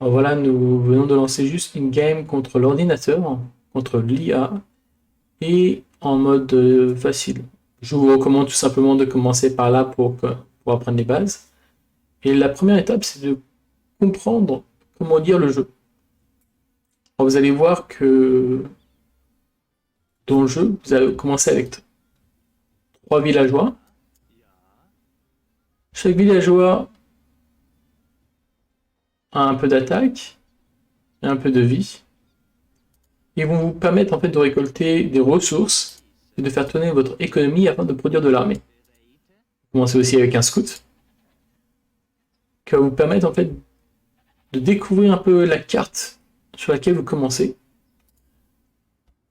Alors voilà, nous venons de lancer juste une game contre l'ordinateur, contre l'IA, et en mode facile. Je vous recommande tout simplement de commencer par là pour apprendre les bases. Et la première étape, c'est de comprendre comment lire le jeu. Alors vous allez voir que dans le jeu, vous allez commencer avec 3 villageois. Chaque villageois a un peu d'attaque et un peu de vie. Ils vont vous permettre en fait de récolter des ressources et de faire tourner votre économie afin de produire de l'armée. Commencez aussi avec un scout qui va vous permettre en fait de découvrir un peu la carte sur laquelle vous commencez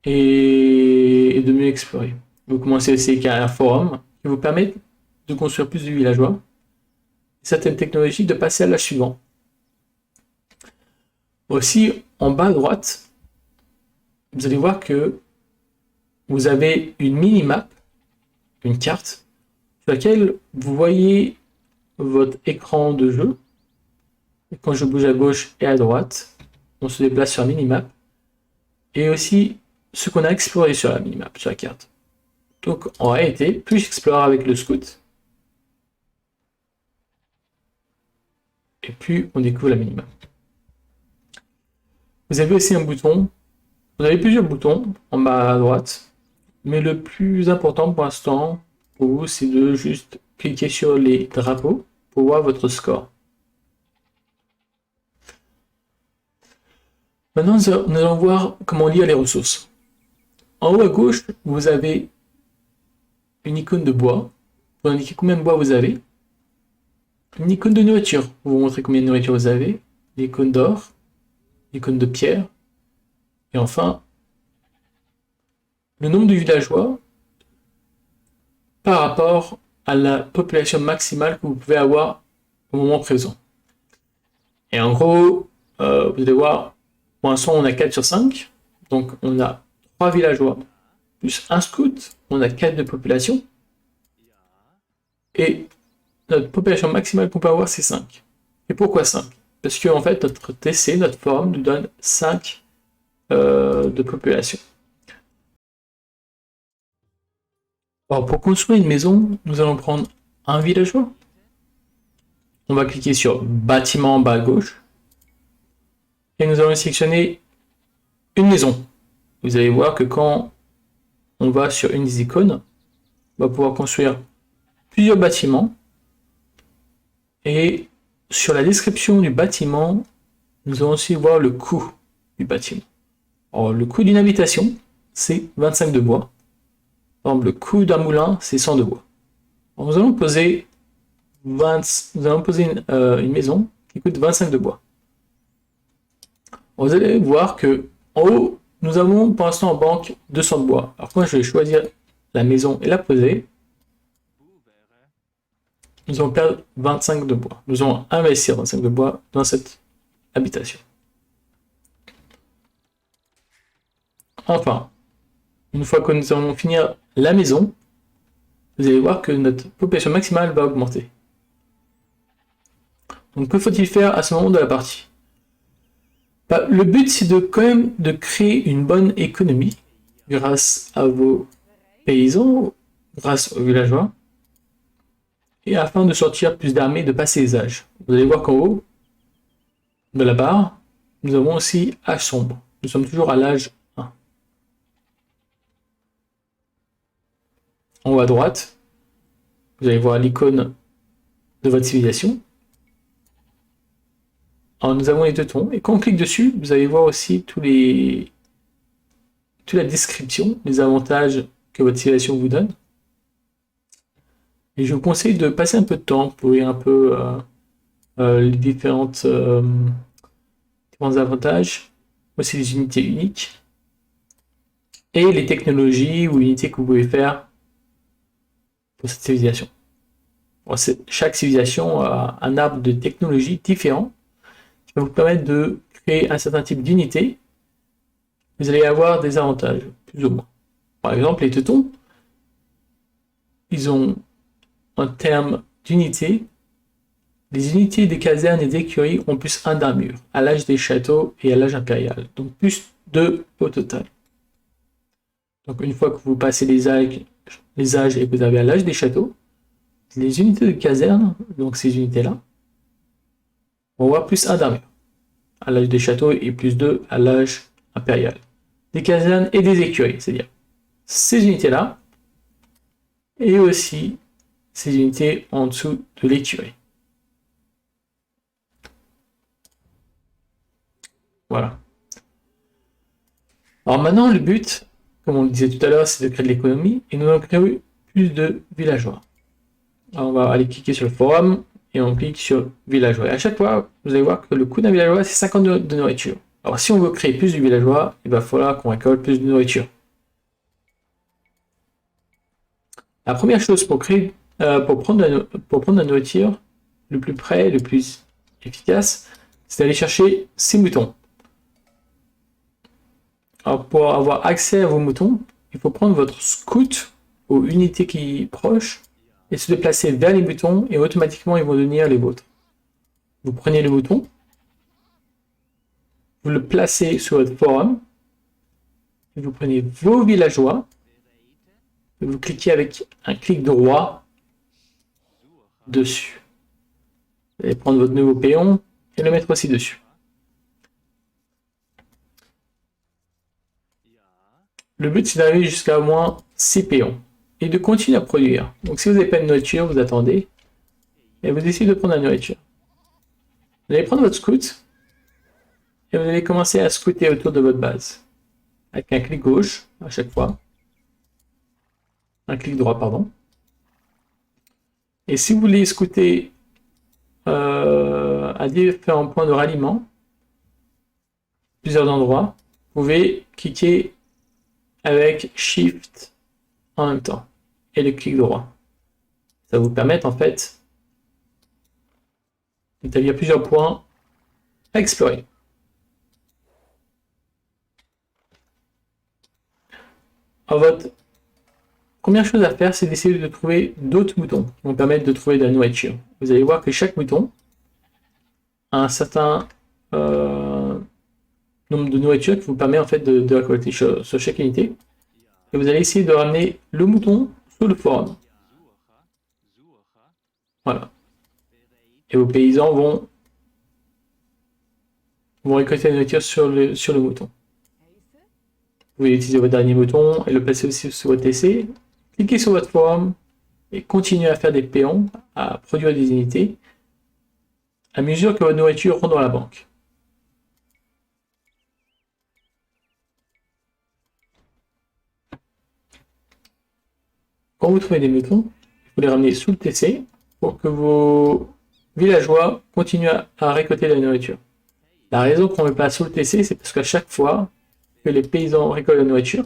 et de mieux explorer. Vous commencez aussi avec un forum qui vous permet de construire plus de villageois, certaines technologies de passer à l'âge suivant. Aussi, en bas à droite, vous allez voir que vous avez une mini-map, une carte, sur laquelle vous voyez votre écran de jeu. Et quand je bouge à gauche et à droite, on se déplace sur la mini-map. Et aussi ce qu'on a exploré sur la mini-map, sur la carte. Donc en réalité, plus j'explore avec le scout, et plus on découvre la mini-map. Vous avez aussi un bouton, vous avez plusieurs boutons en bas à droite, mais le plus important pour l'instant pour vous, c'est de juste cliquer sur les drapeaux pour voir votre score. Maintenant, nous allons voir comment lire les ressources. En haut à gauche, vous avez une icône de bois, vous indiquez combien de bois vous avez. Une icône de nourriture, vous montrez combien de nourriture vous avez. L'icône d'or, l'icône de pierre. Et enfin, le nombre de villageois par rapport à la population maximale que vous pouvez avoir au moment présent. Et en gros, vous allez voir, pour l'instant on a 4 sur 5, donc on a 3 villageois, plus un scout, on a 4 de population, et notre population maximale qu'on peut avoir c'est 5. Et pourquoi 5? Parce que en fait notre TC, notre forum nous donne 5 de population. Alors pour construire une maison, nous allons prendre un villageois. On va cliquer sur bâtiment en bas à gauche. Et nous allons sélectionner une maison. Vous allez voir que quand on va sur une des icônes, on va pouvoir construire plusieurs bâtiments. Et sur la description du bâtiment, nous allons aussi voir le coût du bâtiment. Alors, le coût d'une habitation, c'est 25 de bois. Par exemple, le coût d'un moulin, c'est 100 de bois. Alors, nous allons poser une maison qui coûte 25 de bois. Alors, vous allez voir que en haut, nous avons pour l'instant en banque 200 de bois. Alors quand je vais choisir la maison et la poser, nous allons perdre 25 de bois. Nous allons investir 25 de bois dans cette habitation. Enfin, une fois que nous allons finir la maison, vous allez voir que notre population maximale va augmenter. Donc que faut-il faire à ce moment de la partie? Le but c'est quand même de créer une bonne économie grâce à vos paysans, grâce aux villageois, et afin de sortir plus d'armées de passer les âges. Vous allez voir qu'en haut de la barre, nous avons aussi âge sombre. Nous sommes toujours à l'âge 1. En haut à droite, vous allez voir l'icône de votre civilisation. Alors nous avons les teutons, et quand on clique dessus, vous allez voir aussi toute la description, les avantages que votre civilisation vous donne. Et je vous conseille de passer un peu de temps pour lire un peu les différents avantages, aussi les unités uniques, et les technologies ou unités que vous pouvez faire pour cette civilisation. Bon, chaque civilisation a un arbre de technologie différent qui va vous permettre de créer un certain type d'unité. Vous allez avoir des avantages, plus ou moins. Par exemple, les teutons, ils ont en termes d'unité Les unités des casernes et des écuries ont plus 1 d'armure, à l'âge des châteaux et à l'âge impérial. Donc plus 2 au total. Donc une fois que vous passez les âges et que vous avez à l'âge des châteaux, les unités de caserne, donc ces unités-là, vont avoir plus 1 d'armure à l'âge des châteaux et plus 2 à l'âge impérial. Des casernes et des écuries, c'est-à-dire ces unités-là, et aussi ces unités en dessous de l'écurie. Voilà. Alors maintenant, le but, comme on le disait tout à l'heure, c'est de créer de l'économie, et nous allons créer plus de villageois. Alors on va aller cliquer sur le forum, et on clique sur villageois. Et à chaque fois, vous allez voir que le coût d'un villageois, c'est 50 de nourriture. Alors si on veut créer plus de villageois, il va falloir qu'on récolte plus de nourriture. La première chose pour prendre la nourriture, le plus près, le plus efficace, c'est d'aller chercher ces moutons. Alors pour avoir accès à vos moutons, il faut prendre votre scout aux unités qui proches et se déplacer vers les moutons et automatiquement ils vont devenir les vôtres. Vous prenez le mouton, vous le placez sur votre forum, et vous prenez vos villageois, et vous cliquez avec un clic droit dessus. Vous allez prendre votre nouveau péon et le mettre aussi dessus. Le but, c'est d'arriver jusqu'à au moins 6 péons et de continuer à produire. Donc si vous n'avez pas de nourriture, vous attendez et vous décidez de prendre la nourriture. Vous allez prendre votre scout et vous allez commencer à scouter autour de votre base. Avec un clic gauche à chaque fois. Un clic droit, pardon. Et si vous voulez scouter à différents points de ralliement, plusieurs endroits, vous pouvez cliquer avec Shift en même temps et le clic droit. Ça va vous permettre en fait d'établir plusieurs points à explorer. Alors, votre première chose à faire, c'est d'essayer de trouver d'autres moutons qui vont permettre de trouver de la nourriture. Vous allez voir que chaque mouton a un certain nombre de nourriture qui vous permet en fait de récolter sur chaque unité. Et vous allez essayer de ramener le mouton sur le forum. Voilà. Et vos paysans vont récolter la nourriture sur le mouton. Vous pouvez utiliser votre dernier mouton et le placer aussi sur votre TC. Cliquez sur votre forum et continuez à faire des péons, à produire des unités, à mesure que votre nourriture rentre dans la banque. Quand vous trouvez des moutons, il faut les ramener sous le TC pour que vos villageois continuent à récolter de la nourriture. La raison qu'on ne met pas sous le TC, c'est parce qu'à chaque fois que les paysans récoltent la nourriture,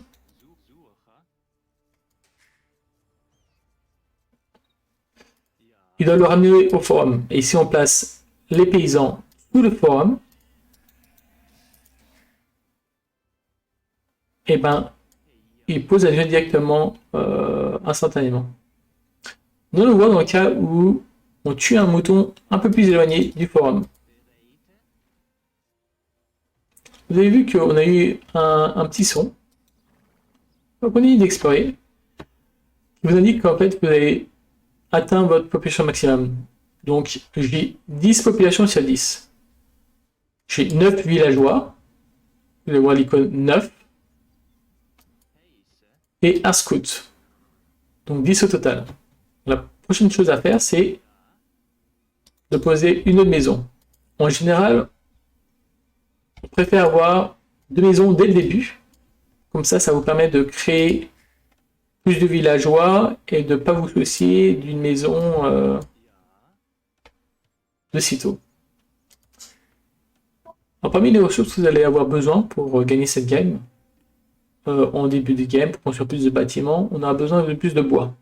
ils doivent le ramener au forum. Et si on place les paysans sous le forum, et ben, ils posent la nourriture directement instantanément. Nous allons voir dans le cas où on tue un mouton un peu plus éloigné du forum. Vous avez vu qu'on a eu un petit son. Donc on est d'explorer. Qui vous indique qu'en fait vous avez atteint votre population maximum. Donc j'ai 10 populations sur 10. J'ai 9 villageois. Vous allez voir l'icône 9. Et un scout. Donc 10 au total. La prochaine chose à faire, c'est de poser une autre maison. En général, on préfère avoir 2 maisons dès le début. Comme ça vous permet de créer plus de villageois et de ne pas vous soucier d'une maison de sitôt. Alors, parmi les ressources que vous allez avoir besoin pour gagner cette game, en début de game, pour construire plus de bâtiments, on aura besoin de plus de bois.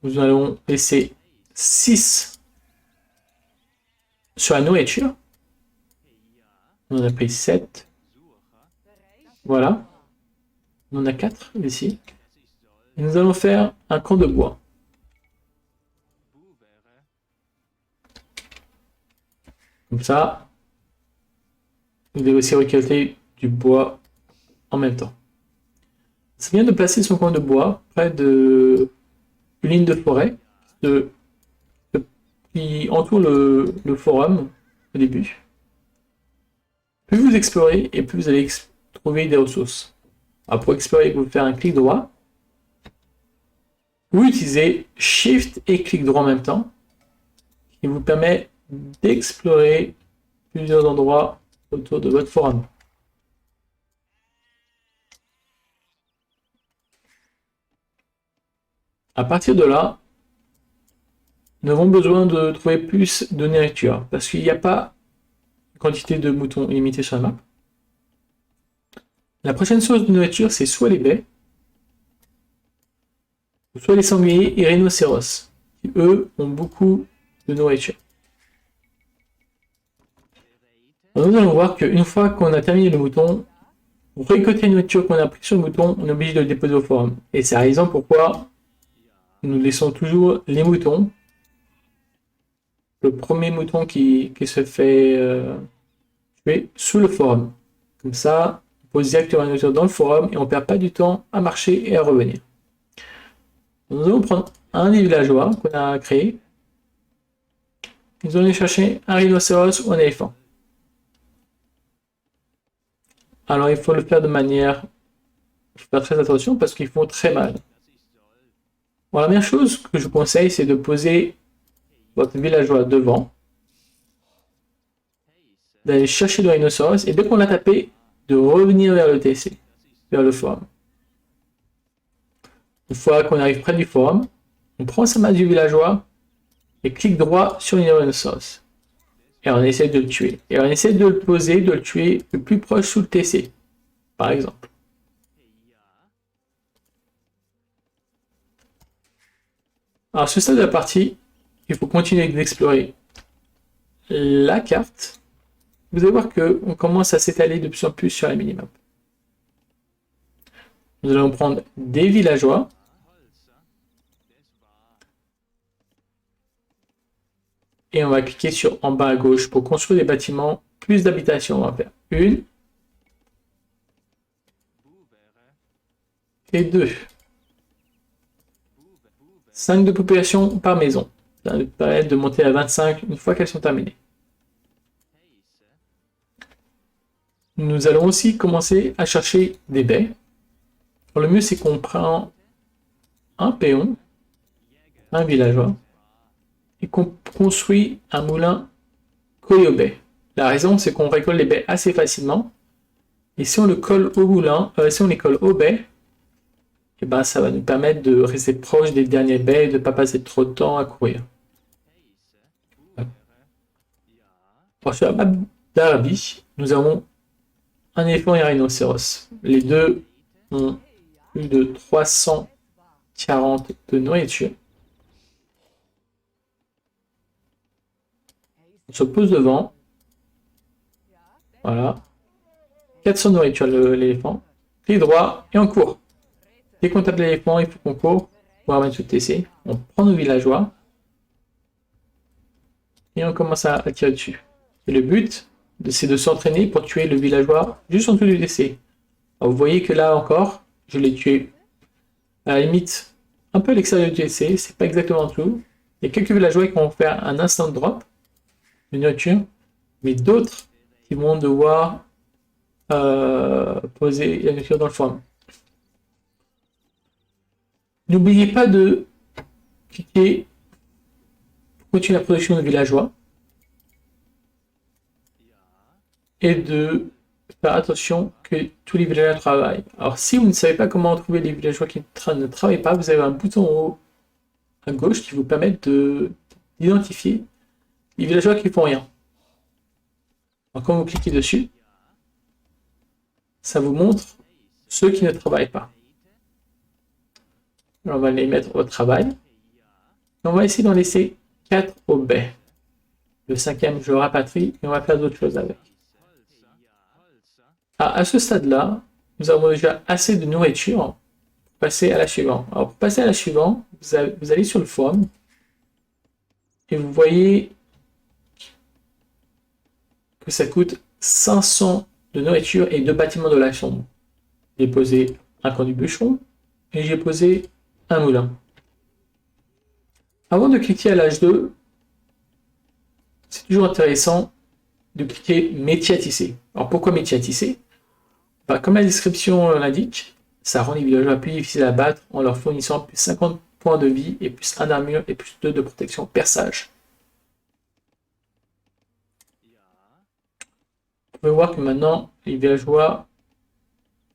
Nous allons laisser 6 sur la nourriture. On en a pris 7. Voilà. On en a 4 ici. Et nous allons faire un camp de bois. Comme ça, vous devez aussi récolter du bois en même temps. C'est bien de placer son coin de bois près de une ligne de forêt qui entoure le forum au début. Plus vous explorez et plus vous allez trouver des ressources. Alors pour explorer, vous faire un clic droit. Vous utilisez Shift et clic droit en même temps, qui vous permet d'explorer plusieurs endroits autour de votre forum. À partir de là, nous avons besoin de trouver plus de nourriture, parce qu'il n'y a pas une quantité de moutons limitée sur la map. La prochaine source de nourriture, c'est soit les baies, soit les sangliers et rhinocéros, qui eux ont beaucoup de nourriture. Alors, nous allons voir qu'une fois qu'on a terminé le mouton, pour récolter la nourriture qu'on a pris sur le mouton, on est obligé de le déposer au forum. Et c'est la raison pourquoi nous laissons toujours les moutons. Le premier mouton qui se fait tuer sous le forum. Comme ça, on pose directement la nourriture dans le forum et on ne perd pas du temps à marcher et à revenir. Nous allons prendre un des villageois qu'on a créé. Nous allons aller chercher un rhinocéros ou un éléphant. Alors il faut le faire de manière... Il faut faire très attention parce qu'ils font très mal. Bon, la première chose que je vous conseille, c'est de poser votre villageois devant, d'aller chercher le rhinocéros et dès qu'on l'a tapé, de revenir vers le TC, vers le forum. Une fois qu'on arrive près du forum, on prend sa masse du villageois et clique droit sur le rhinocéros. Et on essaie de le tuer. Et on essaie de le poser, de le tuer le plus proche sous le TC, par exemple. Alors, à ce stade de la partie, il faut continuer d'explorer la carte. Vous allez voir qu'on commence à s'étaler de plus en plus sur la minimap. Nous allons prendre des villageois. Et on va cliquer sur en bas à gauche pour construire des bâtiments, plus d'habitations. On va faire 1 et 2. 5 de population par maison. Ça va nous permettre de monter à 25 une fois qu'elles sont terminées. Nous allons aussi commencer à chercher des baies. Alors, le mieux, c'est qu'on prend un péon, un villageois, et qu'on construit un moulin collé aux baies. La raison, c'est qu'on récolte les baies assez facilement. Et si on le colle au moulin, si on les colle aux baies, et ben, ça va nous permettre de rester proche des dernières baies et de ne pas passer trop de temps à courir. Alors, sur la map d'Arabie, nous avons un éléphant et un rhinocéros. Les deux ont plus de 340 de nourriture. On se pose devant. Voilà. 400 de nourriture l'éléphant. Clic droit et on court. Dès qu'on tape l'éléphant, il faut qu'on court pour remettre sur le TC. On prend nos villageois. Et on commence à tirer dessus. Et le but, c'est de s'entraîner pour tuer le villageois juste en dessous du TC. Alors, vous voyez que là encore, je l'ai tué à la limite un peu à l'extérieur du TC. C'est pas exactement tout. Il y a quelques villageois qui vont faire un instant drop de nourriture, mais d'autres qui vont devoir poser la nourriture dans le forum. N'oubliez pas de cliquer pour continuer la production de villageois et de faire attention que tous les villageois travaillent. Alors si vous ne savez pas comment trouver les villageois qui ne travaillent pas, vous avez un bouton en haut à gauche qui vous permet d'identifier les villageois qui ne font rien. Alors quand vous cliquez dessus, ça vous montre ceux qui ne travaillent pas. Alors, on va les mettre au travail. Et on va essayer d'en laisser 4 au baies. Le 5e, je le rapatrie et on va faire d'autres choses avec. À ce stade-là, nous avons déjà assez de nourriture pour passer à la suivante. Alors, pour passer à la suivante, vous allez sur le forum et vous voyez que ça coûte 500 de nourriture et 2 bâtiments de la chambre. J'ai posé un camp du bûcheron et j'ai posé un moulin. Avant de cliquer à l'âge 2, c'est toujours intéressant de cliquer métier à tisser. Alors pourquoi métier à tisser? Comme la description l'indique, ça rend les villageois plus difficiles à battre en leur fournissant plus 50 points de vie et plus 1 d'armure et plus 2 de protection perçage. Vous pouvez voir que maintenant les villageois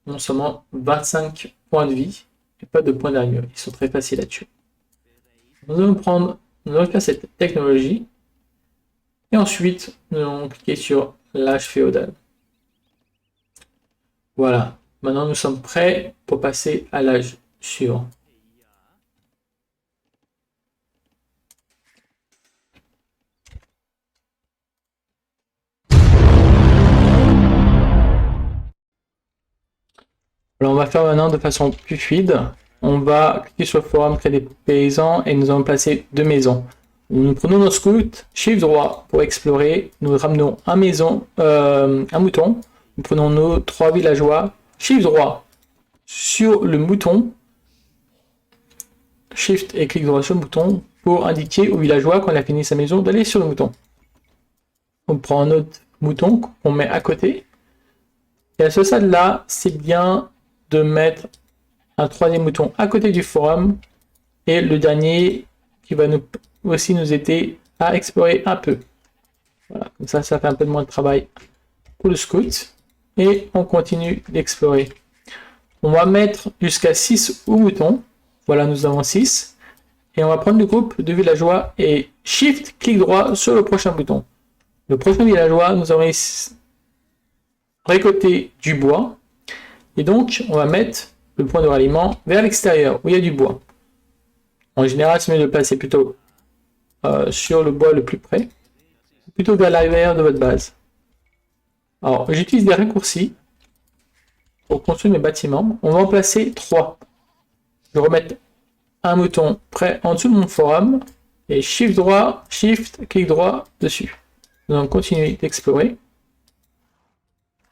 ont seulement 25 points de vie et pas de points d'armure. Ils sont très faciles à tuer. Nous allons faire cette technologie et ensuite nous allons cliquer sur l'âge féodal. Voilà, maintenant nous sommes prêts pour passer à l'âge suivant. Alors on va faire maintenant de façon plus fluide. On va cliquer sur le forum créer des paysans et nous allons placer 2 maisons. Nous prenons nos scouts, shift droit pour explorer, nous ramenons un mouton, nous prenons nos 3 villageois, shift droit sur le mouton, shift et clic droit sur le mouton pour indiquer au villageois quand il a fini sa maison d'aller sur le mouton. On prend un autre mouton qu'on met à côté. Et à ce stade-là, c'est bien de mettre un 3e mouton à côté du forum et le dernier qui va aussi nous aider à explorer un peu. Voilà, comme ça fait un peu moins de travail pour le scout. Et on continue d'explorer. On va mettre jusqu'à 6 moutons. Voilà, nous avons 6. Et on va prendre le groupe de villageois et shift, clic droit sur le prochain bouton. Le prochain villageois, nous allons récolter du bois. Et donc, on va mettre le point de ralliement vers l'extérieur, où il y a du bois. En général, c'est mieux de le placer plutôt sur le bois le plus près, plutôt vers l'arrière de votre base. Alors, j'utilise des raccourcis pour construire mes bâtiments. On va en placer 3. Je vais remettre un mouton près en dessous de mon forum, et shift droit, shift, clic droit dessus. Nous allons continuer d'explorer.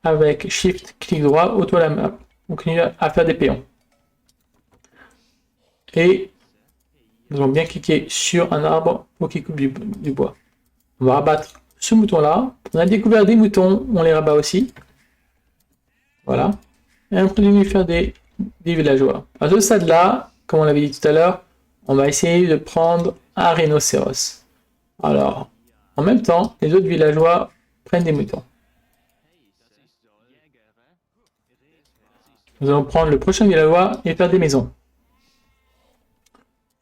Avec shift, clic droit, autour de la map. On continue à faire des péons. Et nous allons bien cliquer sur un arbre pour qu'il coupe du bois. On va rabattre ce mouton-là. On a découvert des moutons, on les rabat aussi. Voilà. Et on continue de faire des villageois. À ce stade-là, comme on l'avait dit tout à l'heure, on va essayer de prendre un rhinocéros. Alors, en même temps, les autres villageois prennent des moutons. Nous allons prendre le prochain villageois et faire des maisons.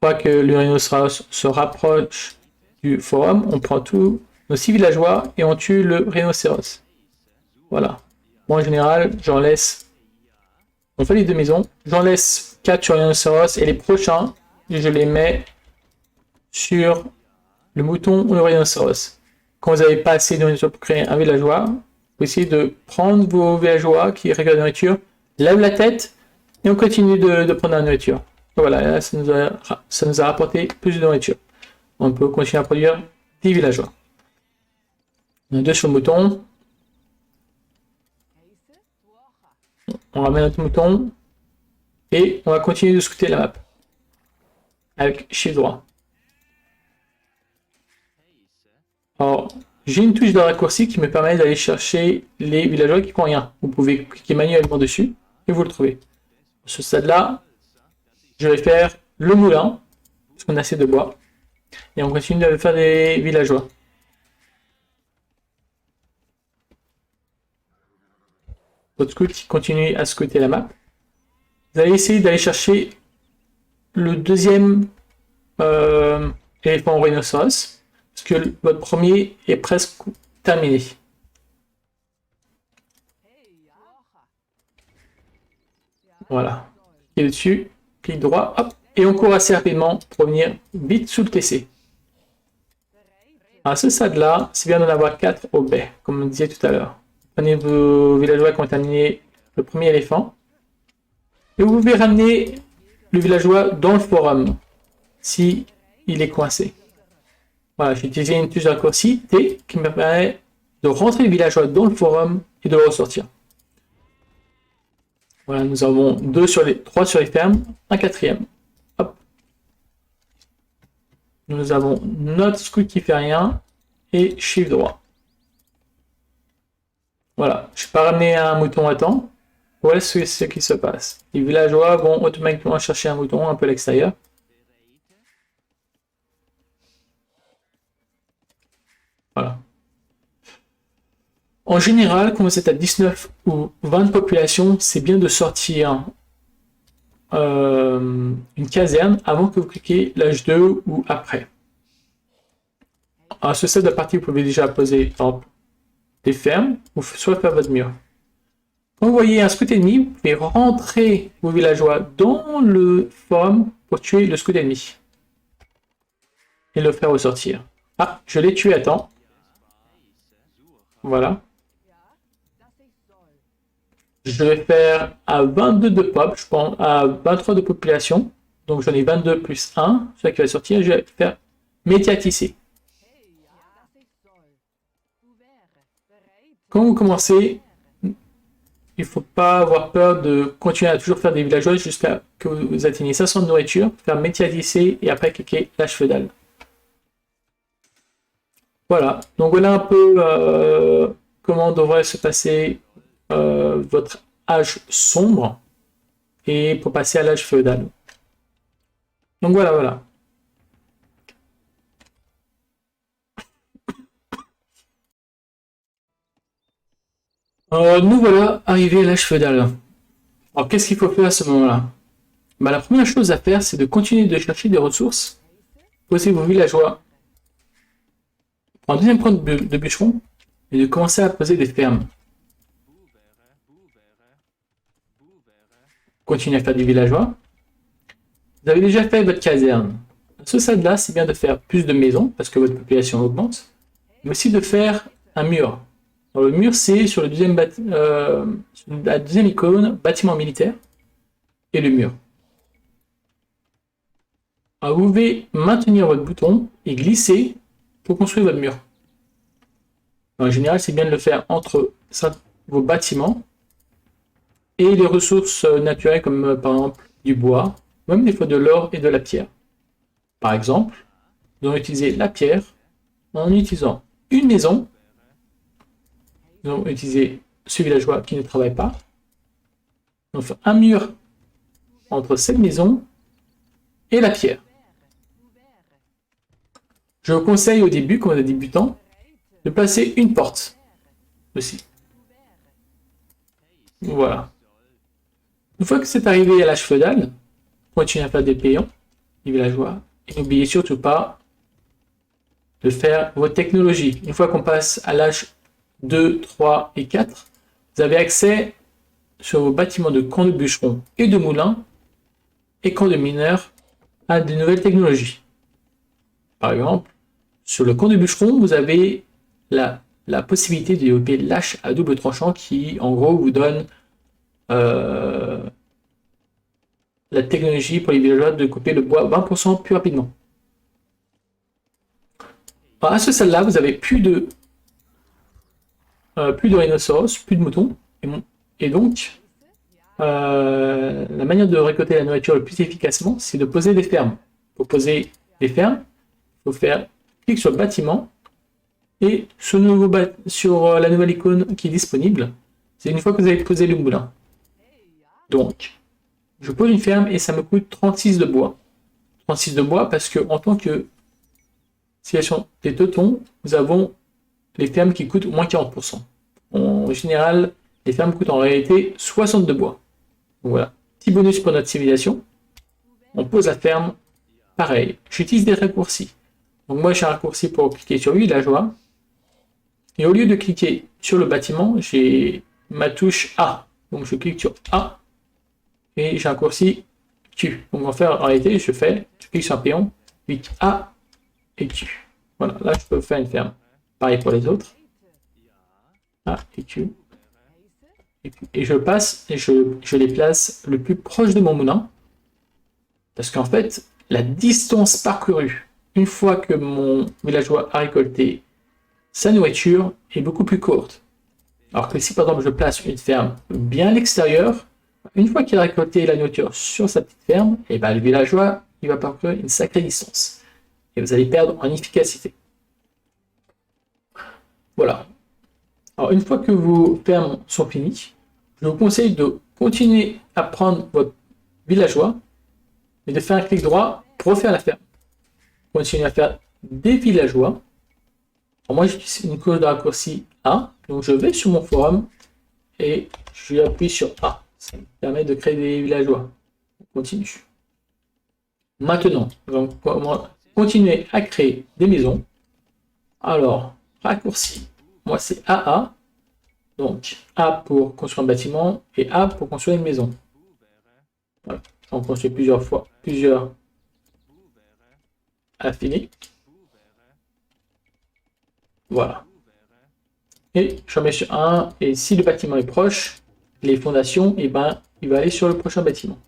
Une fois que le rhinocéros se rapproche du forum, on prend tous nos 6 villageois et on tue le rhinocéros. Voilà. Moi en général, j'en laisse. On fait les 2 maisons. J'en laisse 4 sur le rhinocéros et les prochains, je les mets sur le mouton ou le rhinocéros. Quand vous n'avez pas assez de nourriture pour créer un villageois, vous essayez de prendre vos villageois qui récoltent la nourriture, lève la tête et on continue de prendre la nourriture. Voilà, là, ça nous a rapporté plus de nourriture. On peut continuer à produire 10 villageois. On a 2 sur le mouton. On ramène notre mouton. Et on va continuer de scouter la map. Avec shift droit. Alors, j'ai une touche de raccourci qui me permet d'aller chercher les villageois qui font rien. Vous pouvez cliquer manuellement dessus et vous le trouvez. À ce stade-là, je vais faire le moulin, parce qu'on a assez de bois. Et on continue de faire des villageois. Votre scout continue à scouter la map. Vous allez essayer d'aller chercher le 2e éléphant rhinocéros, parce que votre premier est presque terminé. Voilà. Et dessus, clic droit, hop, et on court assez rapidement pour venir vite sous le TC. À ce stade-là, c'est bien d'en avoir 4 au baie, comme on disait tout à l'heure. Prenez vos villageois qui ont terminé le premier éléphant. Et vous pouvez ramener le villageois dans le forum, si il est coincé. Voilà, j'ai utilisé une touche de raccourci T qui me permet de rentrer les villageois dans le forum et de le ressortir. Voilà, nous avons 3 sur les fermes, un quatrième. Hop. Nous avons notre scout qui fait rien et shift droit. Voilà, je ne vais pas ramener un mouton à temps. Voilà ce qui se passe. Les villageois vont automatiquement chercher un mouton un peu à l'extérieur. Voilà. En général, quand vous êtes à 19 ou 20 populations, c'est bien de sortir une caserne avant que vous cliquiez l'âge 2 ou après. À ce stade de la partie, vous pouvez déjà poser par exemple, des fermes ou soit faire votre mur. Quand vous voyez un scout ennemi, vous pouvez rentrer vos villageois dans le forum pour tuer le scout ennemi et le faire ressortir. Ah, je l'ai tué à temps. Voilà. Je vais faire à 22 de pop, je pense à 23 de population. Donc j'en ai 22 plus 1, celui qui va sortir, je vais faire métier à tisser. Quand vous commencez, il ne faut pas avoir peur de continuer à toujours faire des villageois jusqu'à que vous atteignez 500 de nourriture, faire métier à tisser et après cliquer l'âge feudal. Voilà, donc voilà un peu comment devrait se passer votre âge sombre et pour passer à l'âge féodal. Donc voilà. Nous voilà arrivés à l'âge féodal. Alors qu'est-ce qu'il faut faire à ce moment-là? La première chose à faire, c'est de continuer de chercher des ressources, poser vos villageois, prendre un deuxième point de bûcheron et de commencer à poser des fermes. Continuez à faire des villageois. Vous avez déjà fait votre caserne. À ce stade-là, c'est bien de faire plus de maisons parce que votre population augmente, mais aussi de faire un mur. Alors, le mur, c'est sur la deuxième icône, bâtiment militaire, et le mur. Alors, vous pouvez maintenir votre bouton et glisser pour construire votre mur. En général, c'est bien de le faire entre vos bâtiments et les ressources naturelles comme par exemple du bois, même des fois de l'or et de la pierre. Par exemple, nous allons utiliser la pierre en utilisant une maison. Nous allons utiliser ce villageois qui ne travaille pas. On fait un mur entre cette maison et la pierre. Je vous conseille au début, quand vous êtes débutant, de placer une porte aussi. Voilà. Une fois que c'est arrivé à l'âge feudal, continuez à faire des payants, des villageois, et n'oubliez surtout pas de faire vos technologies. Une fois qu'on passe à l'âge 2, 3 et 4, vous avez accès sur vos bâtiments de camps de bûcherons et de moulins et camps de mineurs à de nouvelles technologies. Par exemple, sur le camp de bûcheron, vous avez la possibilité de développer l'hache à double tranchant qui, en gros, vous donne la technologie pour les villageois de couper le bois 20% plus rapidement. Alors, à ce stade-là, vous avez plus de rhinocéros, plus de moutons, et donc la manière de récolter la nourriture le plus efficacement, c'est de poser des fermes. Pour poser des fermes, il faut faire clic sur le bâtiment et sur la nouvelle icône qui est disponible, c'est une fois que vous avez posé le moulin. Donc, je pose une ferme et ça me coûte 36 de bois. 36 de bois parce que en tant que situation des teutons, nous avons les fermes qui coûtent moins 40%. En général, les fermes coûtent en réalité 60 de bois. Donc voilà, petit bonus pour notre civilisation. On pose la ferme, pareil. J'utilise des raccourcis. Donc moi j'ai un raccourci pour cliquer sur villageois. Et au lieu de cliquer sur le bâtiment, j'ai ma touche A. Donc je clique sur A et j'ai un raccourci Q. Donc en réalité, je clique sur un péon, clique A et Q. Voilà, là je peux faire une ferme. Pareil pour les autres. A et Q. Et je passe et je les place le plus proche de mon moulin. Parce qu'en fait, la distance parcourue, une fois que mon villageois a récolté sa nourriture est beaucoup plus courte. Alors que si par exemple je place une ferme bien à l'extérieur, une fois qu'il a récolté la nourriture sur sa petite ferme, et ben le villageois il va parcourir une sacrée distance. Et vous allez perdre en efficacité. Voilà. Alors une fois que vos fermes sont finies, je vous conseille de continuer à prendre votre villageois et de faire un clic droit pour refaire la ferme. Continuez à faire des villageois. Alors moi j'utilise une cause de raccourci A, donc je vais sur mon forum et je appuie sur A. Ça me permet de créer des villageois. On continue. Maintenant, donc, continuer à créer des maisons. Alors, raccourci, moi c'est AA. Donc, A pour construire un bâtiment et A pour construire une maison. Voilà. On construit plusieurs fois, plusieurs affinés. Voilà. Et je mets sur 1. Et si le bâtiment est proche, les fondations, et ben, il va aller sur le prochain bâtiment.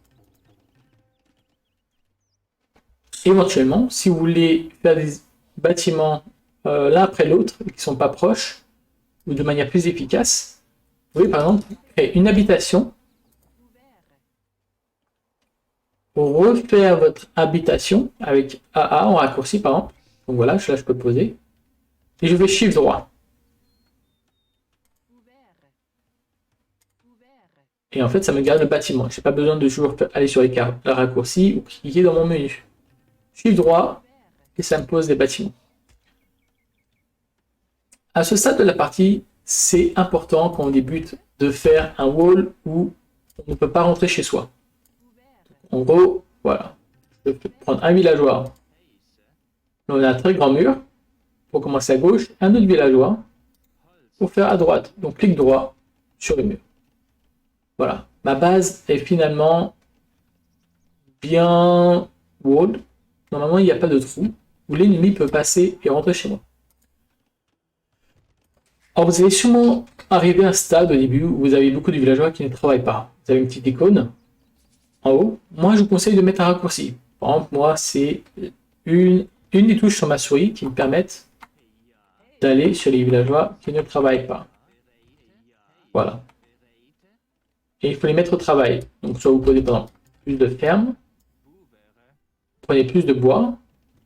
Éventuellement, si vous voulez faire des bâtiments l'un après l'autre qui ne sont pas proches, ou de manière plus efficace, vous pouvez par exemple créer une habitation, refaire votre habitation avec AA en raccourci par exemple. Donc voilà, là je peux poser. Et je vais Shift droit. Et en fait, ça me garde le bâtiment. Je n'ai pas besoin de toujours aller sur les raccourcis ou cliquer dans mon menu. Shift droit et ça me pose des bâtiments. À ce stade de la partie, c'est important quand on débute de faire un wall où on ne peut pas rentrer chez soi. En gros, voilà. Je peux prendre un villageois. Là, on a un très grand mur pour commencer à gauche, un autre villageois pour faire à droite. Donc clic droit sur le mur. Voilà. Ma base est finalement bien walled. Normalement, il n'y a pas de trou où l'ennemi peut passer et rentrer chez moi. Alors, vous allez sûrement arriver à un stade au début où vous avez beaucoup de villageois qui ne travaillent pas. Vous avez une petite icône en haut. Moi, je vous conseille de mettre un raccourci. Par exemple, moi, c'est une des touches sur ma souris qui me permettent d'aller sur les villageois qui ne travaillent pas. Voilà. Et il faut les mettre au travail. Donc, soit vous posez par exemple plus de fermes, prenez plus de bois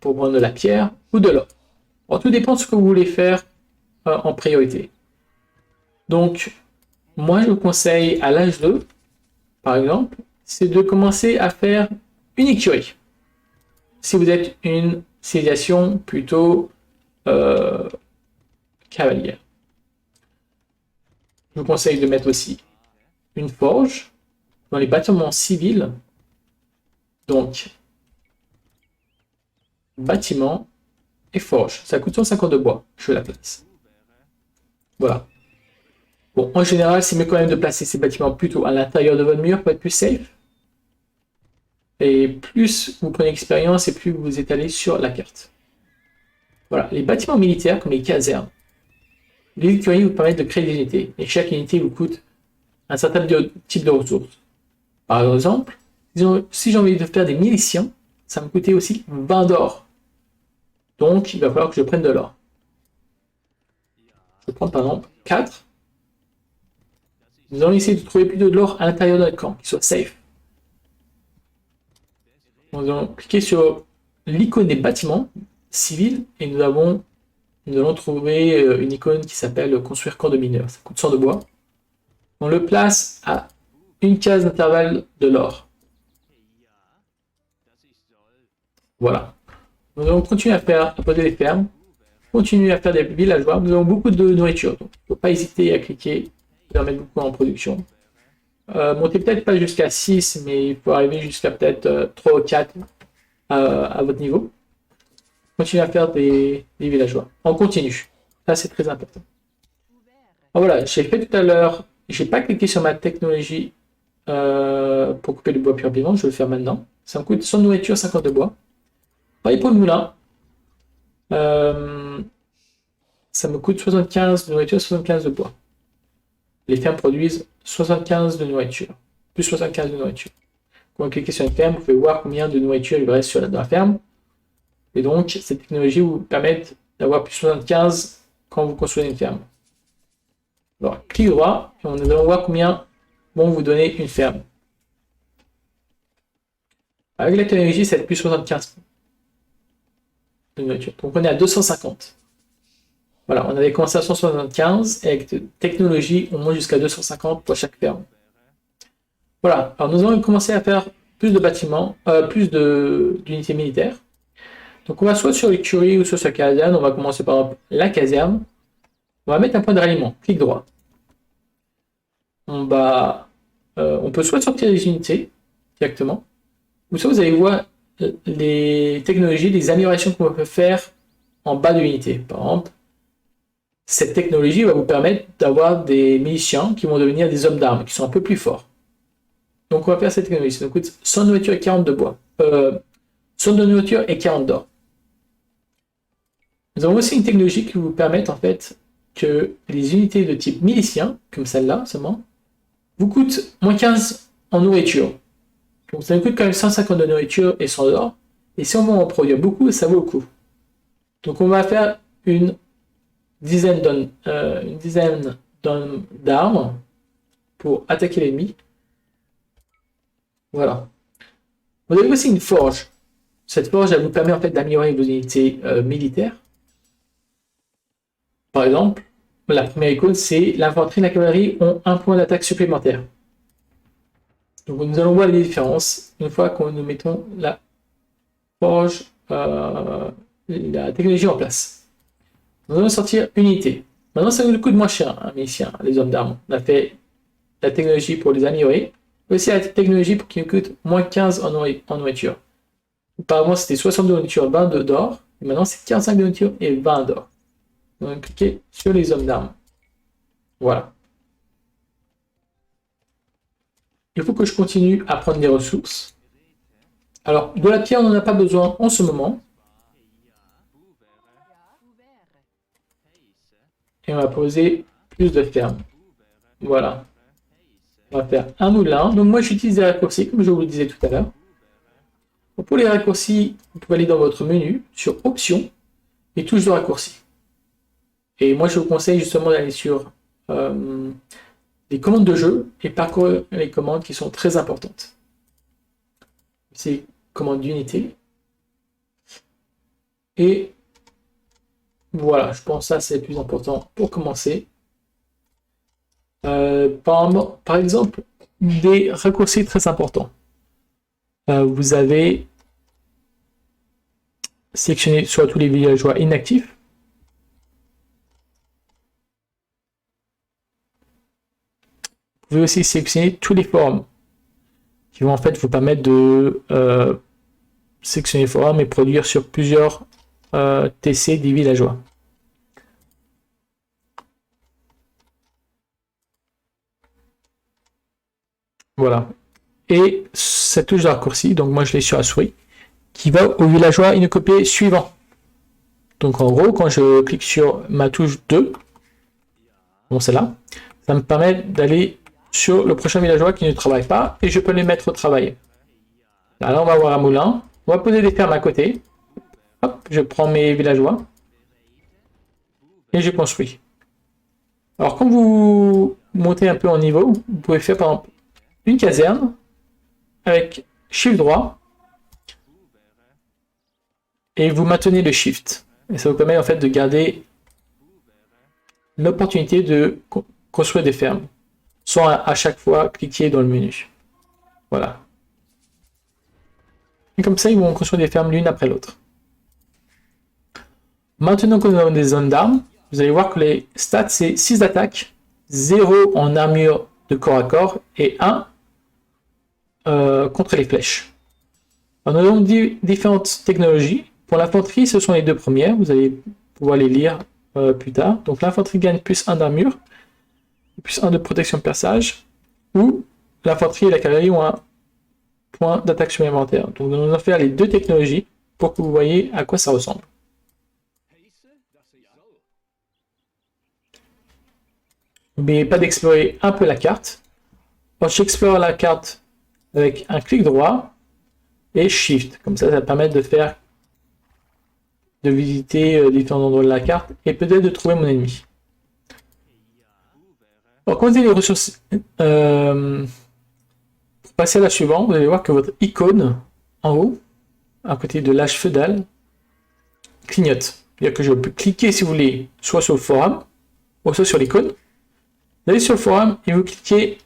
pour prendre de la pierre ou de l'or. Alors, tout dépend de ce que vous voulez faire en priorité. Donc, moi, je vous conseille à l'âge 2, par exemple, c'est de commencer à faire une écurie. Si vous êtes une civilisation plutôt cavalière. Je vous conseille de mettre aussi une forge dans les bâtiments civils. Donc, bâtiment et forge. Ça coûte 150 de bois. Je la place. Voilà. Bon, en général, c'est mieux quand même de placer ces bâtiments plutôt à l'intérieur de votre mur pour être plus safe. Et plus vous prenez l'expérience et plus vous vous étalez sur la carte. Voilà. Les bâtiments militaires, comme les casernes, les écuries vous permettent de créer des unités. Et chaque unité vous coûte un certain type de ressources. Par exemple, si j'ai envie de faire des miliciens, ça me coûtait aussi 20 d'or. Donc, il va falloir que je prenne de l'or. Je vais prendre par exemple 4. Nous allons essayer de trouver plutôt de l'or à l'intérieur de notre camp, qui soit safe. Nous allons cliquer sur l'icône des bâtiments civils et nous allons trouver une icône qui s'appelle construire camp de mineurs. Ça coûte 100 de bois. On le place à une case d'intervalle de l'or. Voilà. Nous allons continuer à poser des fermes, continuer à faire des villageois. Nous avons beaucoup de nourriture, donc il ne faut pas hésiter à cliquer et en mettre beaucoup en production. Montez peut-être pas jusqu'à 6, mais il faut arriver jusqu'à peut-être 3 ou 4 à votre niveau. Continuez à faire des villageois. On continue. Ça, c'est très important. Alors voilà, j'ai fait tout à l'heure, j'ai pas cliqué sur ma technologie pour couper le bois plus rapidement, je vais le faire maintenant. Ça me coûte 100 de nourriture, 50 de bois. Pareil pour le moulin. Ça me coûte 75 de nourriture, 75 de bois. Les fermes produisent 75 de nourriture, plus 75 de nourriture. Quand vous cliquez sur une ferme, vous pouvez voir combien de nourriture il reste dans la ferme. Et donc, cette technologie vous permet d'avoir plus 75 quand vous construisez une ferme. Alors, clic droit, et on allons voir combien vont vous donner une ferme. Avec la technologie, c'est plus 75 de nourriture. Donc on est à 250. Voilà, on avait commencé à 175 et avec technologie, on monte jusqu'à 250 pour chaque ferme. Voilà, alors nous allons commencer à faire plus de bâtiments, plus d'unités militaires. Donc on va soit sur l'écurie ou soit sur la caserne. On va commencer par exemple la caserne. On va mettre un point de ralliement, clic droit. On peut soit sortir les unités directement, ou soit vous allez voir les technologies, les améliorations qu'on peut faire en bas de l'unité. Par exemple, cette technologie va vous permettre d'avoir des miliciens qui vont devenir des hommes d'armes, qui sont un peu plus forts. Donc on va faire cette technologie. Ça nous coûte 100 de nourriture et 40 de bois. 100 de nourriture et 40 d'or. Nous avons aussi une technologie qui vous permet en fait que les unités de type milicien, comme celle-là seulement, vous coûtent moins 15 en nourriture. Donc ça nous coûte quand même 150 de nourriture et 100 d'or. Et si on veut en produire beaucoup, ça vaut le coup. Donc on va faire une dizaine d'hommes d'armes pour attaquer l'ennemi. Voilà. Vous avez aussi une forge. Cette forge, elle vous permet en fait d'améliorer vos unités militaires. Par exemple, la première icône, c'est l'infanterie et la cavalerie ont un point d'attaque supplémentaire. Donc nous allons voir les différences une fois que nous mettons la forge, la technologie en place. Nous allons sortir unité. Maintenant, ça nous coûte moins cher, hein, les hommes d'armes. On a fait la technologie pour les améliorer. Aussi la technologie pour qui nous coûte moins 15 en nourriture. Auparavant, c'était 60 de nourriture, 20 d'or. Et maintenant, c'est 45 de nourriture et 20 d'or. Donc, cliquez sur les hommes d'armes. Voilà. Il faut que je continue à prendre des ressources. Alors, de la pierre, on n'en a pas besoin en ce moment. Et on va poser plus de fermes. Voilà. On va faire un moulin. Donc moi, j'utilise des raccourcis, comme je vous le disais tout à l'heure. Pour les raccourcis, vous pouvez aller dans votre menu, sur Options, et touche de raccourci. Et moi, je vous conseille justement d'aller sur les commandes de jeu et parcourir les commandes qui sont très importantes. C'est commandes d'unité. Et voilà, je pense que ça, c'est le plus important pour commencer. Par exemple, des raccourcis très importants. Vous avez sélectionné soit tous les villageois inactifs. Vous pouvez aussi sélectionner tous les forums qui vont en fait vous permettre de sélectionner les forums et produire sur plusieurs TC des villageois. Voilà. Et cette touche de raccourci, donc moi je l'ai sur la souris, qui va au villageois inoccupé suivant. Donc en gros, quand je clique sur ma touche 2, bon celle-là, ça me permet d'aller sur le prochain villageois qui ne travaille pas et je peux les mettre au travail. Là, on va avoir un moulin, on va poser des fermes à côté. Hop, je prends mes villageois et je construis. Alors quand vous montez un peu en niveau, vous pouvez faire par exemple une caserne avec Shift droit et vous maintenez le Shift. Et ça vous permet en fait de garder l'opportunité de construire des fermes sans à chaque fois cliquer dans le menu. Voilà. Et comme ça, ils vont construire des fermes l'une après l'autre. Maintenant que nous avons des zones d'armes, vous allez voir que les stats, c'est 6 d'attaque, 0 en armure de corps à corps et 1 contre les flèches. Alors, nous avons différentes technologies. Pour l'infanterie, ce sont les deux premières. Vous allez pouvoir les lire plus tard. Donc l'infanterie gagne plus 1 d'armure, plus 1 de protection de perçage, ou l'infanterie et la cavalerie ont un point d'attaque supplémentaire. Donc nous allons faire les deux technologies pour que vous voyez à quoi ça ressemble. N'oubliez pas d'explorer un peu la carte. Alors, j'explore la carte avec un clic droit et Shift. Comme ça, ça permet de faire de visiter différents endroits de la carte et peut-être de trouver mon ennemi. Alors, quand vous avez les ressources, pour passer à l'âge suivant, vous allez voir que votre icône en haut, à côté de l'âge féodal, clignote. C'est-à-dire que je peux cliquer, si vous voulez, soit sur le forum, ou soit sur l'icône. Vous allez sur le forum et vous cliquez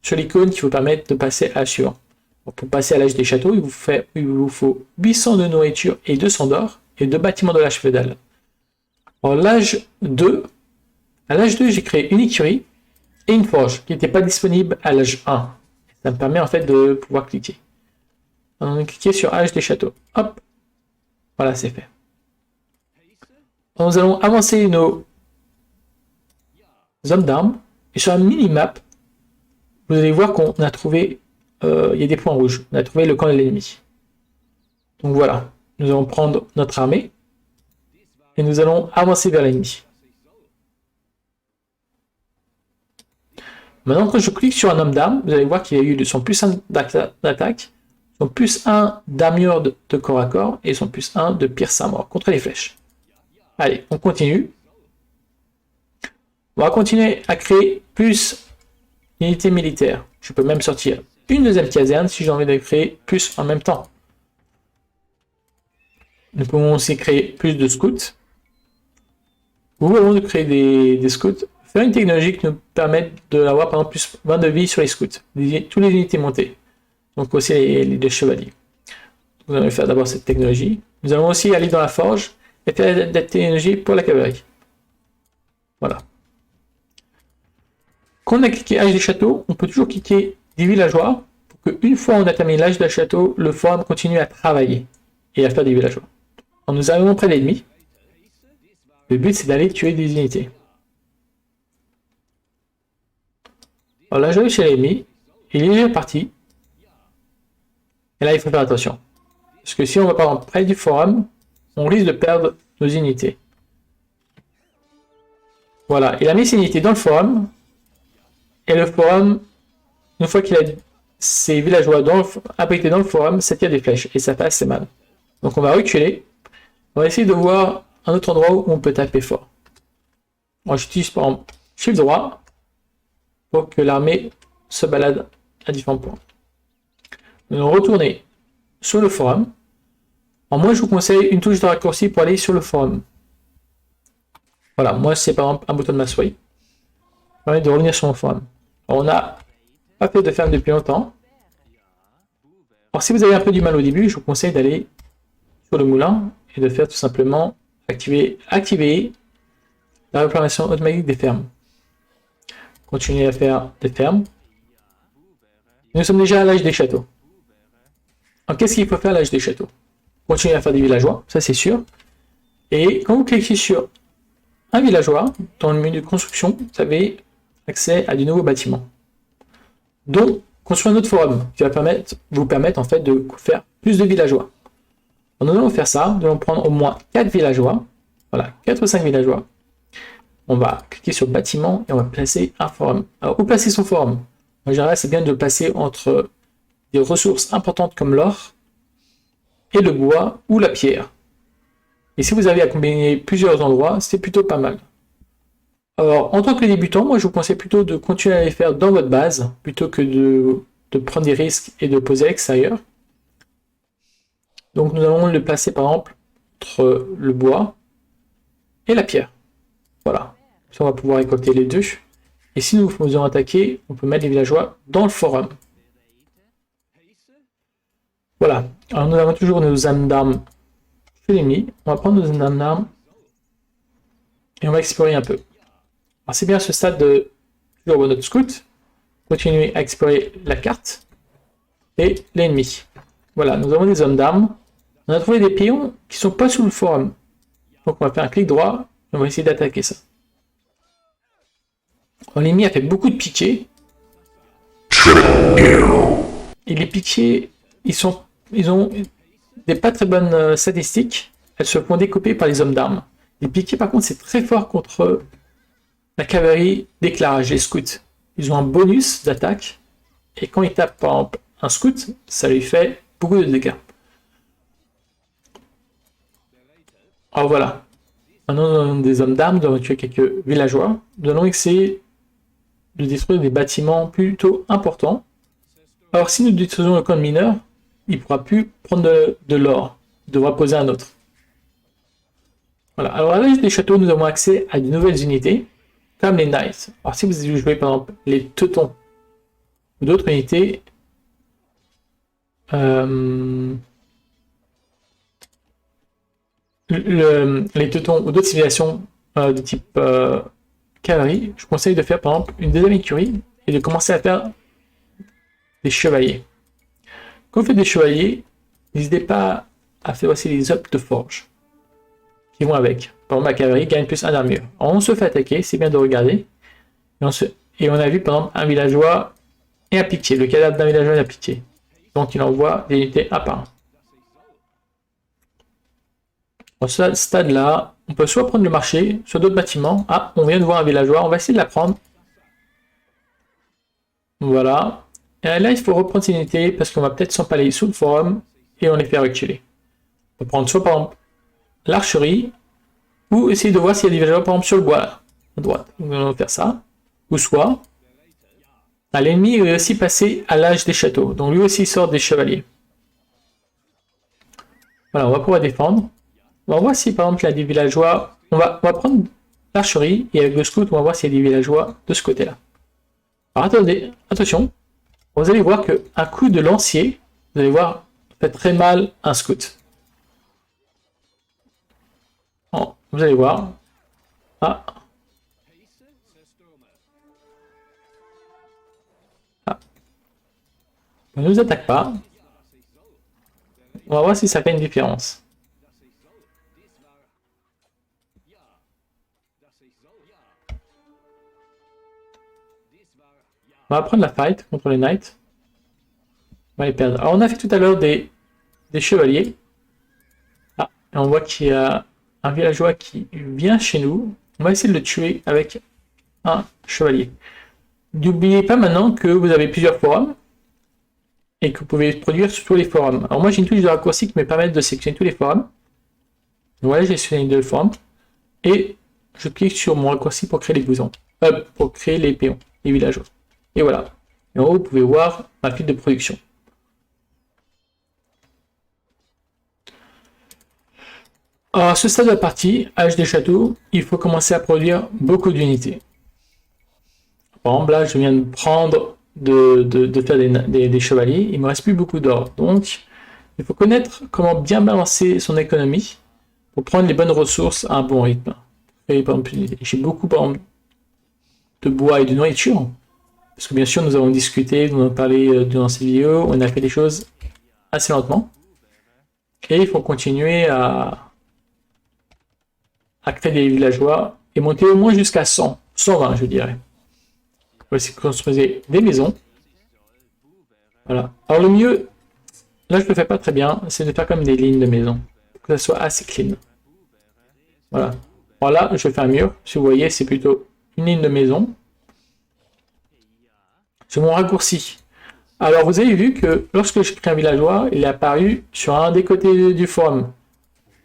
sur l'icône qui vous permet de passer à l'âge suivant. Pour passer à l'âge des châteaux, il vous faut 800 de nourriture et 200 d'or, et 2 bâtiments de l'âge féodal. Alors, l'âge 2, à l'âge 2, j'ai créé une écurie et une forge qui n'était pas disponible à l'âge 1. Ça me permet en fait de pouvoir cliquer. On va cliquer sur âge des châteaux. Hop, voilà, c'est fait. Nous allons avancer nos hommes d'armes. Et sur la minimap, vous allez voir qu'on a trouvé, il y a des points rouges. On a trouvé le camp de l'ennemi. Donc voilà, nous allons prendre notre armée et nous allons avancer vers l'ennemi. Maintenant, quand je clique sur un homme d'armes, vous allez voir qu'il y a eu son plus 1 d'attaque, son plus 1 d'armure de corps à corps et son plus 1 de pierce à mort contre les flèches. Allez, on continue. On va continuer à créer plus d'unités militaires. Je peux même sortir une deuxième caserne si j'ai envie de créer plus en même temps. Nous pouvons aussi créer plus de scouts. Nous pouvons créer des scouts. Faire une technologie qui nous permet d'avoir par exemple plus 20 de vie sur les scouts. Toutes les unités montées. Donc aussi les chevaliers. Nous allons faire d'abord cette technologie. Nous allons aussi aller dans la forge et faire des technologies pour la cavalerie. Voilà. Quand on a cliqué âge des châteaux, on peut toujours cliquer des villageois pour qu'une fois on a terminé l'âge des châteaux, le forum continue à travailler et à faire des villageois. Quand nous arrivons près de l'ennemi, le but c'est d'aller tuer des unités. Alors là, j'arrive chez l'ennemi, il est déjà parti. Et là, il faut faire attention. Parce que si on va par exemple près du forum, on risque de perdre nos unités. Voilà, il a mis ses unités dans le forum. Et le forum, une fois qu'il a ses villageois abrités dans le forum, ça tire des flèches. Et ça fait assez mal. Donc on va reculer. On va essayer de voir un autre endroit où on peut taper fort. Moi, j'utilise par exemple Shift droit pour que l'armée se balade à différents points. Nous allons retourner sur le forum. Alors moi, je vous conseille une touche de raccourci pour aller sur le forum. Voilà, moi, c'est par exemple un bouton de ma souris. Ça permet de revenir sur mon forum. Alors, on n'a pas fait de ferme depuis longtemps. Alors, si vous avez un peu du mal au début, je vous conseille d'aller sur le moulin et de faire tout simplement activer la réclamation automatique des fermes. Continuez à faire des fermes. Nous sommes déjà à l'âge des châteaux. Alors, qu'est-ce qu'il faut faire à l'âge des châteaux? Continuez à faire des villageois, ça c'est sûr. Et quand vous cliquez sur un villageois, dans le menu de construction, vous avez accès à de nouveaux bâtiments. Donc, construire un autre forum qui va vous permettre en fait de faire plus de villageois. Alors, nous allons faire ça, nous allons prendre au moins 4 villageois. Voilà, 4 ou 5 villageois. On va cliquer sur bâtiment et on va placer un forum. Alors, où placer son forum? En général, c'est bien de le placer entre des ressources importantes comme l'or et le bois ou la pierre. Et si vous avez à combiner plusieurs endroits, c'est plutôt pas mal. Alors, en tant que débutant, moi je vous conseille plutôt de continuer à les faire dans votre base, plutôt que de prendre des risques et de poser à l'extérieur. Donc nous allons le placer par exemple entre le bois et la pierre. Voilà. Ça, on va pouvoir récolter les deux. Et si nous faisons attaquer, on peut mettre les villageois dans le forum. Voilà. Alors nous avons toujours nos âmes d'armes chez l'ennemi. On va prendre nos âmes d'armes et on va explorer un peu. Alors c'est bien ce stade de toujours notre scout. Continuer à explorer la carte et l'ennemi. Voilà, nous avons des hommes d'armes. On a trouvé des pions qui sont pas sous le forum. Donc on va faire un clic droit et on va essayer d'attaquer ça. L'ennemi a fait beaucoup de piquets. Et les piquets, ils ont des pas très bonnes statistiques. Elles se font découper par les hommes d'armes. Les piquets, par contre, c'est très fort contre la cavalerie d'éclairage, les scouts. Ils ont un bonus d'attaque. Et quand ils tapent, par exemple, un scout, ça lui fait beaucoup de dégâts. Alors voilà. Maintenant, nous avons des hommes d'armes, nous avons tué quelques villageois. Nous allons essayer de détruire des bâtiments plutôt importants. Alors si nous détruisons le camp de mineurs, il ne pourra plus prendre de l'or. Il devra poser un autre. Voilà. Alors à l'âge des châteaux, nous avons accès à de nouvelles unités, comme les Knights. Alors si vous jouez par exemple les Teutons ou d'autres unités, les Teutons ou d'autres civilisations de type cavalerie, je vous conseille de faire par exemple une deuxième écurie et de commencer à faire des chevaliers. Quand vous faites des chevaliers, n'hésitez pas à faire aussi des ups de forge qui vont avec. Par exemple, la cavalerie gagne plus 1 d'armure. On se fait attaquer, c'est bien de regarder. Et on a vu par exemple un villageois et un pitié, le cadavre d'un villageois et un pitié. Donc il envoie des unités à part. Dans ce stade-là, on peut soit prendre le marché, soit d'autres bâtiments. Ah, on vient de voir un villageois, on va essayer de la prendre. Voilà. Et là, il faut reprendre ces unités parce qu'on va peut-être s'empaler sous le forum et on les fait reculer. On va prendre soit par exemple l'archerie ou essayer de voir s'il y a des villageois par exemple sur le bois là, à droite. Nous allons faire ça. Ou soit, l'ennemi est aussi passé à l'âge des châteaux. Donc lui aussi sort des chevaliers. Voilà, on va pouvoir défendre. On va voir si par exemple il y a des villageois. On va prendre l'archerie et avec le scout, on va voir s'il y a des villageois de ce côté-là. Alors attendez, attention. Vous allez voir qu'un coup de lancier, vous allez voir, fait très mal un scout. Bon, vous allez voir. Ah. Ah. On ne nous attaque pas. On va voir si ça fait une différence. On va prendre la fight contre les knights. On va les perdre. Alors on a fait tout à l'heure des chevaliers. Ah, et on voit qu'il y a un villageois qui vient chez nous. On va essayer de le tuer avec un chevalier. N'oubliez pas maintenant que vous avez plusieurs forums et que vous pouvez produire sur tous les forums. Alors moi j'ai une touche de raccourci qui me permet de sélectionner tous les forums. Voilà, j'ai sélectionné 2 forums. Et je clique sur mon raccourci pour créer les bousons. Pour créer les péons, les villageois. Et voilà. Et en haut, vous pouvez voir ma file de production. Alors, à ce stade de la partie, âge des châteaux, il faut commencer à produire beaucoup d'unités. Par exemple, là, je viens de prendre, de faire des chevaliers. Il ne me reste plus beaucoup d'or. Donc, il faut connaître comment bien balancer son économie pour prendre les bonnes ressources à un bon rythme. J'ai beaucoup, par exemple, de bois et de nourriture. Parce que bien sûr, nous avons discuté, nous avons parlé durant cette vidéo, on a fait des choses assez lentement. Et il faut continuer à créer des villageois et monter au moins jusqu'à 100, 120 je dirais. Voici construisez des maisons. Voilà. Alors le mieux, là je ne le fais pas très bien, c'est de faire comme des lignes de maisons. Pour que ça soit assez clean. Voilà. Alors là, je fais un mur. Si vous voyez, c'est plutôt une ligne de maison. C'est mon raccourci. Alors vous avez vu que lorsque je crée un villageois, il est apparu sur un des côtés du forum.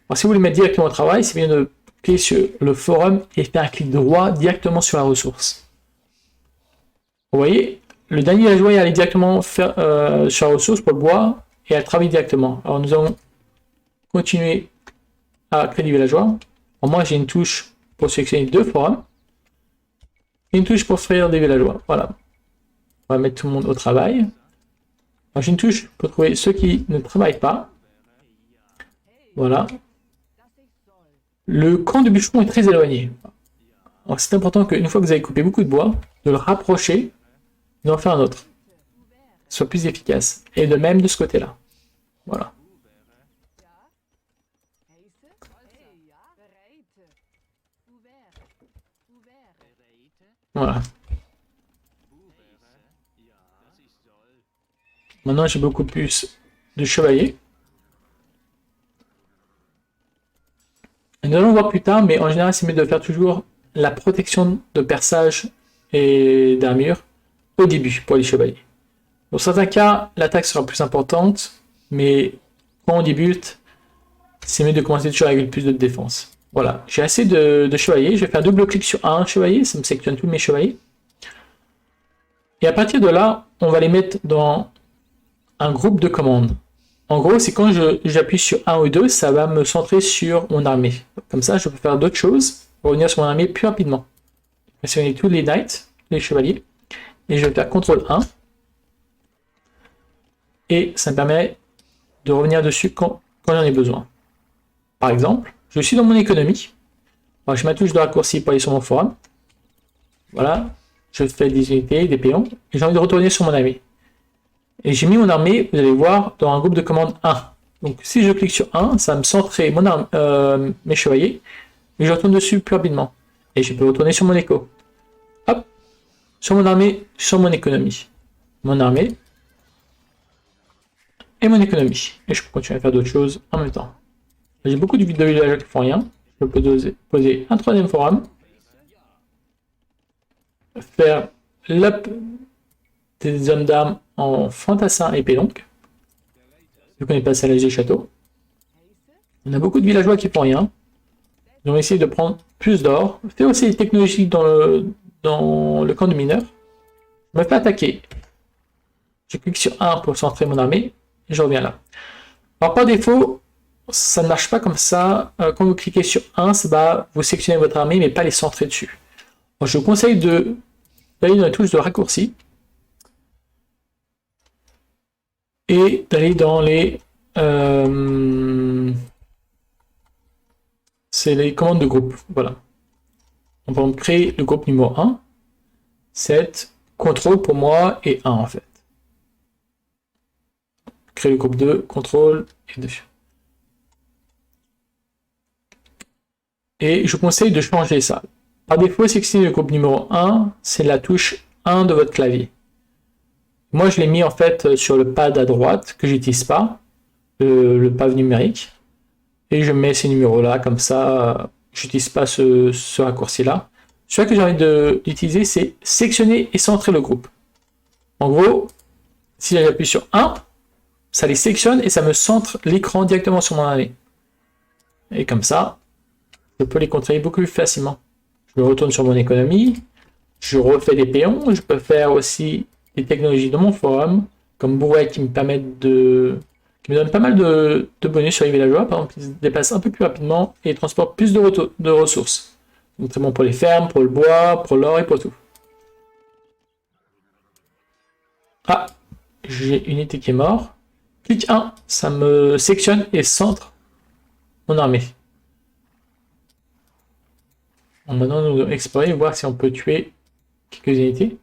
Alors si vous voulez mettre directement au travail, c'est bien de cliquer sur le forum et faire un clic droit directement sur la ressource. Vous voyez, le dernier villageois est allé directement faire, sur la ressource pour le bois et elle travaille directement. Alors nous allons continuer à créer des villageois. Alors, moi j'ai une touche pour sélectionner 2 forums et une touche pour faire des villageois. Voilà. On va mettre tout le monde au travail. J'ai une touche pour trouver ceux qui ne travaillent pas. Voilà. Le camp de bûcheron est très éloigné. C'est important qu'une fois que vous avez coupé beaucoup de bois, de le rapprocher et d'en faire un autre. Soit plus efficace. Et de même de ce côté-là. Voilà. Voilà. Maintenant, j'ai beaucoup plus de chevaliers. Et nous allons voir plus tard, mais en général, c'est mieux de faire toujours la protection de perçage et d'armure au début pour les chevaliers. Dans certains cas, l'attaque sera plus importante, mais quand on débute, c'est mieux de commencer toujours avec le plus de défense. Voilà, j'ai assez de chevaliers. Je vais faire double clic sur un chevalier, ça me sélectionne tous mes chevaliers. Et à partir de là, on va les mettre dans un groupe de commandes. En gros, c'est quand j'appuie sur 1 ou 2, ça va me centrer sur mon armée. Comme ça, je peux faire d'autres choses pour revenir sur mon armée plus rapidement. Je vais sélectionner tous les knights, les chevaliers, et je vais faire CTRL 1. Et ça me permet de revenir dessus quand j'en ai besoin. Par exemple, je suis dans mon économie. Alors, je ma touche de raccourci pour aller sur mon forum. Voilà, je fais des unités, des péons, et j'ai envie de retourner sur mon armée. Et j'ai mis mon armée, vous allez voir, dans un groupe de commandes 1. Donc si je clique sur 1, ça va me centrer mes chevaliers, et je retourne dessus plus rapidement. Et je peux retourner sur mon écho. Hop, sur mon armée, sur mon économie. Mon armée, et mon économie. Et je peux continuer à faire d'autres choses en même temps. J'ai beaucoup de villageois qui font rien. Je peux poser un troisième forum. Faire l'up des hommes d'armes en fantassin épée longue. Vu qu'on est passé à l'âge des châteaux. On a beaucoup de villageois qui font rien. Ils ont essayé de prendre plus d'or. Faire aussi des technologies dans le camp de mineurs. Je me fais attaquer. Je clique sur 1 pour centrer mon armée. Et je reviens là. Alors par défaut, ça ne marche pas comme ça. Quand vous cliquez sur 1, ça va vous sélectionner votre armée, mais pas les centrer dessus. Alors, je vous conseille d'aller dans les touches de raccourci. Et d'aller dans les... c'est les commandes de groupe. Voilà. On va créer le groupe numéro 1. C'est contrôle pour moi et 1 en fait. Créer le groupe 2, contrôle et 2. Et je vous conseille de changer ça. Par défaut, c'est le groupe numéro 1, c'est la touche 1 de votre clavier. Moi, je l'ai mis en fait sur le pad à droite que j'utilise pas, le pad numérique. Et je mets ces numéros-là, comme ça, j'utilise pas ce raccourci-là. Celui que j'ai envie d'utiliser, c'est sectionner et centrer le groupe. En gros, si j'appuie sur 1, ça les sélectionne et ça me centre l'écran directement sur mon armée. Et comme ça, je peux les contrôler beaucoup plus facilement. Je retourne sur mon économie, je refais des péons, je peux faire aussi des technologies dans mon forum, comme Bourret qui me donne pas mal de bonus sur les villageois. Par exemple, ils se déplacent un peu plus rapidement et transportent plus de ressources. Donc c'est bon pour les fermes, pour le bois, pour l'or et pour tout. Ah, j'ai une unité qui est morte. Clic 1, ça me sectionne et centre mon armée. Maintenant, nous allons explorer et voir si on peut tuer quelques unités.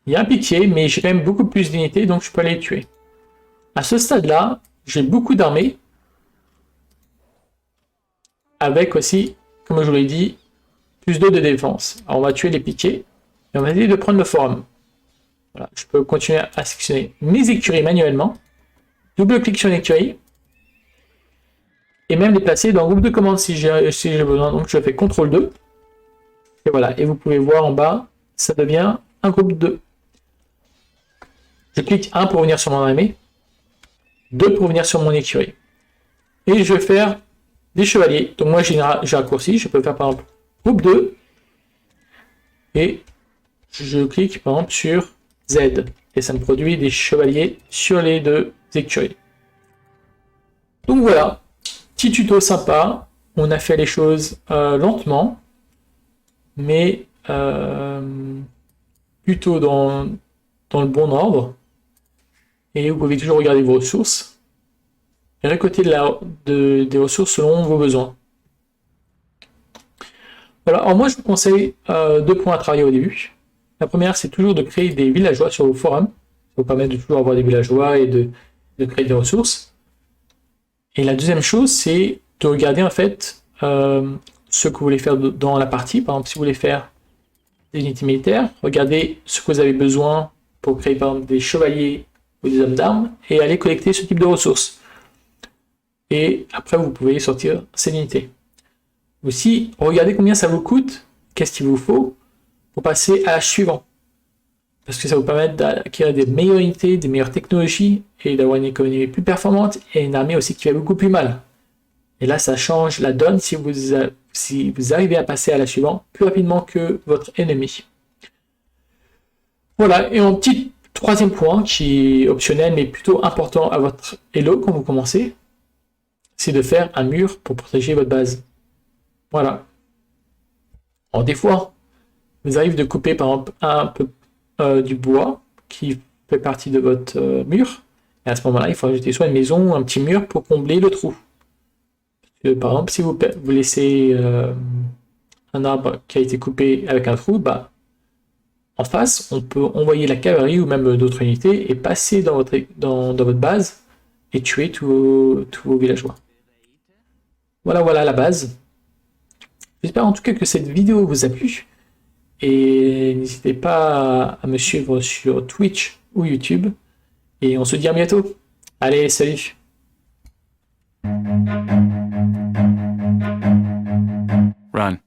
Il y a un piquier, mais j'ai quand même beaucoup plus d'unités, donc je peux aller les tuer. À ce stade-là, j'ai beaucoup d'armées. Avec aussi, comme je vous l'ai dit, plus 2 de défense. Alors on va tuer les piquiers. Et on va essayer de prendre le forum. Voilà, je peux continuer à sélectionner mes écuries manuellement. Double-clic sur l'écurie. Et même les placer dans le groupe de commandes si j'ai besoin. Donc je fais CTRL 2. Et voilà. Et vous pouvez voir en bas, ça devient un groupe 2. Je clique 1 pour venir sur mon armée. 2 pour venir sur mon écurie. Et je vais faire des chevaliers. Donc moi j'ai raccourci. Je peux faire par exemple groupe 2. Et je clique par exemple sur Z. Et ça me produit des chevaliers sur les 2 écuries. Donc voilà. Petit tuto sympa, on a fait les choses lentement, mais plutôt dans le bon ordre. Et vous pouvez toujours regarder vos ressources et récolter des ressources selon vos besoins. Voilà, alors moi je vous conseille 2 points à travailler au début. La première, c'est toujours de créer des villageois sur vos forums. Ça vous permet de toujours avoir des villageois et de créer des ressources. Et la deuxième chose, c'est de regarder en fait ce que vous voulez faire dans la partie. Par exemple, si vous voulez faire des unités militaires, regardez ce que vous avez besoin pour créer par exemple des chevaliers ou des hommes d'armes et aller collecter ce type de ressources. Et après, vous pouvez sortir ces unités. Aussi, regardez combien ça vous coûte, qu'est-ce qu'il vous faut pour passer à l'âge suivant. parce que ça vous permet d'acquérir des meilleures unités, des meilleures technologies, et d'avoir une économie plus performante, et une armée aussi qui va beaucoup plus mal. Et là, ça change la donne si vous arrivez à passer à la suivante plus rapidement que votre ennemi. Voilà, et un petit troisième point qui est optionnel mais plutôt important à votre elo quand vous commencez, c'est de faire un mur pour protéger votre base. Voilà. Alors des fois, vous arrivez de couper par exemple un peu du bois qui fait partie de votre mur, et à ce moment-là, il faut ajouter soit une maison ou un petit mur pour combler le trou. Par exemple, si vous laissez un arbre qui a été coupé avec un trou, bah, en face, on peut envoyer la cavalerie ou même d'autres unités et passer dans votre base et tuer tous vos villageois. Voilà la base. J'espère en tout cas que cette vidéo vous a plu. Et n'hésitez pas à me suivre sur Twitch ou YouTube. Et on se dit à bientôt. Allez, salut! Run.